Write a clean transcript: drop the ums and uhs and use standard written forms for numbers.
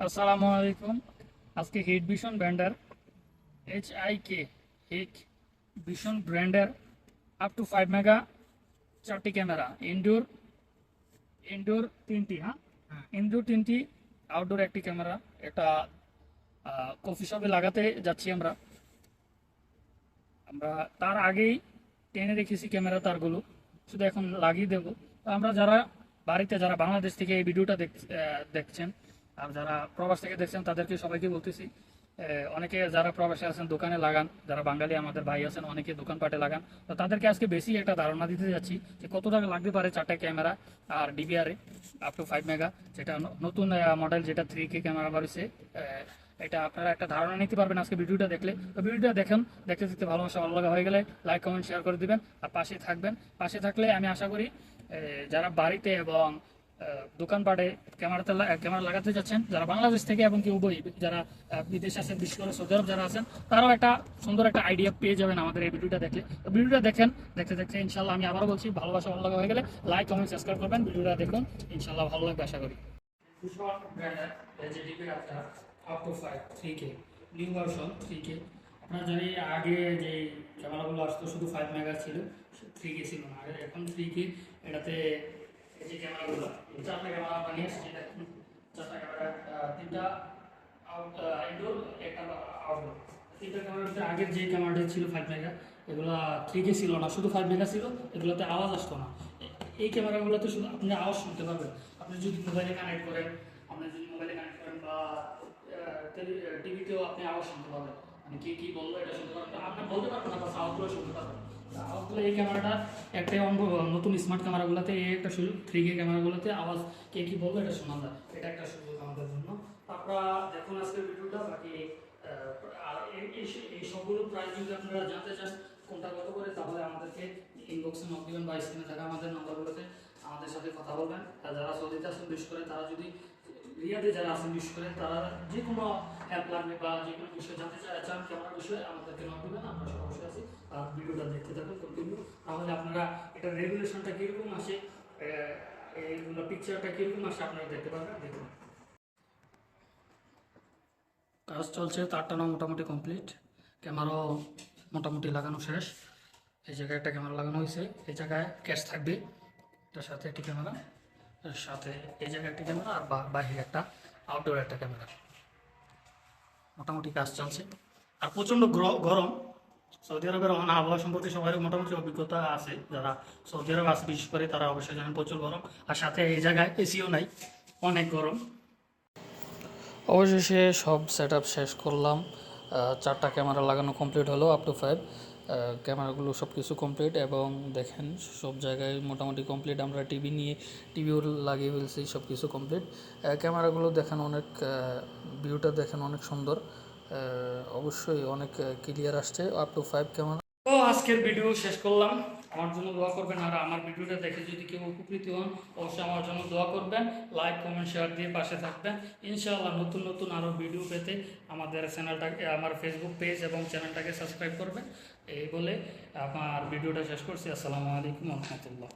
আসসালামু আলাইকুম। আজকে হিট ভিশন ব্র্যান্ডের HIK হিট ভিশন ব্র্যান্ডের আপ টু 5 মেগা 4টি ক্যামেরা, ইনডোর ইনডোর 3টি, হ্যাঁ, ইনডোর 3টি, আউটডোর একটি ক্যামেরা। এটা কফি শপে লাগাতে যাচ্ছি আমরা। আমরা তার আগেই টেনে রেখেছি ক্যামেরা তারগুলো, শুধু এখন লাগিয়ে দেবো। তো আমরা যারা বাড়িতে, যারা বাংলাদেশ থেকে এই ভিডিওটা দেখছেন, আর যারা প্রবাস থেকে দেখছেন, তাদেরকে সবাইকে বলতেছি, অনেকে যারা প্রবাসে আছেন দোকানে লাগান, যারা বাঙালি আমাদের ভাই আছেন অনেকে দোকানপাটে লাগান। তো তাদেরকে আজকে বেশি একটা ধারণা দিতে যাচ্ছি যে কত টাকা লাগতে পারে 4টা ক্যামেরা আর ডিবিআরে আপ টু 5 মেগা, যেটা নতুন মডেল, যেটা 3K ক্যামেরা বাড়ছে। এটা আপনারা একটা ধারণা নিতে পারবেন আজকে ভিডিওটা দেখলে। তো ভিডিওটা দেখেন, দেখতে দেখতে ভালোবাসা ভালো লাগা হয়ে গেলে লাইক কমেন্ট শেয়ার করে দিবেন আর পাশে থাকবেন। পাশে থাকলে আমি আশা করি যারা বাড়িতে এবং দোকানপাটে ক্যামেরা লাগাতে যাচ্ছেন, যারা বাংলাদেশ থেকে এবং কি উভয়, যারা বিদেশে আছেন, বিশেষ করে সৌদি আরব যারা আছেন, তারাও একটা সুন্দর একটা আইডিয়া পেয়ে যাবেন আমাদের এই ভিডিওটা দেখলে। তো ভিডিওটা দেখেন, দেখতে দেখতে ইনশাল্লাহ আমি আবারও বলছি, ভালোবাসা ভালো লাগা হয়ে গেলে লাইক কমেন্ট সাবস্ক্রাইব করবেন। ভিডিওটা দেখুন, ইনশাল্লাহ ভালো লাগবে আশা করি। Up to 3K new version 3K। আপনারা জানি আগে যে ক্যামেরাগুলো আসতো শুধু 5 মেগা ছিল, 3K ছিল না। আগে এখন 3K, এটাতে এই যে ক্যামেরাগুলো, 4টা ক্যামেরা বানিয়ে এসেছে দেখুন। 4টা ক্যামেরা, 3টা ইনডোর, একটা আউটডোর। 3টা ক্যামেরার ভিতরে আগের যে ক্যামেরাটা ছিল 5 মেগা, এগুলো 3K ছিল না, শুধু 5 মেগা ছিল। এগুলোতে আওয়াজ আসতো না। এই ক্যামেরাগুলোতে শুধু আপনি আওয়াজ শুনতে পারবেন। আপনি যদি মোবাইলে কানেক্ট করেন, বা টিভিতেও আপনি আওয়াজ শুনতে পাবেন। মানে কে কী বললো এটা শুনতে পারবেন, আপনি বলতে পারবেন না, বা সাউন্ডগুলো শুনতে পারবেন। আওয়াজগুলো এই ক্যামেরাটা একটাই নতুন স্মার্ট ক্যামেরাগুলোতে, এই একটা সুযোগ 3K ক্যামেরাগুলোতে আওয়াজ কে কী বললো এটা শোনা যায়। এটা একটা সুযোগ আমাদের জন্য। আপনারা দেখুন আজকের ভিডিওটা। বাকি আর এই সবগুলো প্রাইস যদি আপনারা জানতে চান কোনটা কত করে, তাহলে আমাদেরকে ইনবক্সে নক দিবেন বা স্ক্রিনে থাকা আমাদের নাম্বারগুলোতে আমাদের সাথে কথা বলবেন। আর যারা সৌদিতে আছেন বিশেষ করে, তারা যদি রিয়াদে যারা আছেন বিশেষ করে, তারা যে কোনো হেল্প লাগবে বা যে কোনো বিষয় জানতে চান ক্যামেরার বিষয়ে, আমাদেরকে নক দিবেন। আমরা সব অবশ্যই আছি। আর ভিডিওটা দেখতে থাকুন কন্টিনিউ, তাহলে আপনারা এটার রেগুলেশনটা কীরকম আসে, এইগুলো পিকচারটা কীরকম আসে আপনারা দেখতে পারবেন। দেখুন, কাজ চলছে, তার টানা মোটামুটি কমপ্লিট, ক্যামেরাও মোটামুটি লাগানো শেষ। এই জায়গায় একটা ক্যামেরা লাগানো হয়েছে, এই জায়গায় ক্যাশ থাকবে, এটার সাথে একটি ক্যামেরা, এর সাথে এই জায়গায় একটি ক্যামেরা, আর বাহিরে একটা আউটডোর একটা ক্যামেরা। মোটামুটি কাজ চলছে। আর প্রচণ্ড গরম। সৌদি আরবের আবহাওয়া সম্পর্কে সবারই মোটামুটি অভিজ্ঞতা আছে, যারা সৌদি আরব আছে বিশেষ করে, তারা অবশ্যই জানেন প্রচুর গরম। আর সাথে এই জায়গায় এসিও নাই, অনেক গরম। অবশেষে সব সেট আপ শেষ করলাম। 4টা ক্যামেরা লাগানো কমপ্লিট হলো, আপ টু 5। ক্যামেরাগুলো সব কিছু কমপ্লিট, এবং দেখেন সব জায়গায় মোটামুটি কমপ্লিট। আমরা টিভিও লাগিয়ে ফেলছি, সব কিছু কমপ্লিট। ক্যামেরাগুলো দেখেন, অনেক ভিউটা দেখেন অনেক সুন্দর, অবশ্যই অনেক ক্লিয়ার আসছে। Up to 5 camera. তো আজকের ভিডিও শেষ করলাম। আমার জন্য দোয়া করবেন, আর আমার ভিডিওটা দেখে যদি কেউ উপকৃত হন, অবশ্যই আমার জন্য দোয়া করবেন। লাইক কমেন্ট শেয়ার দিয়ে পাশে থাকবেন। ইনশাআল্লাহ নতুন নতুন আরও ভিডিও পেতে আমাদের চ্যানেলটাকে, আমার ফেসবুক পেজ এবং চ্যানেলটাকে সাবস্ক্রাইব করবেন। এই বলে আমার ভিডিওটা শেষ করছি। আসসালামু আলাইকুম রহমতুল্লাহ।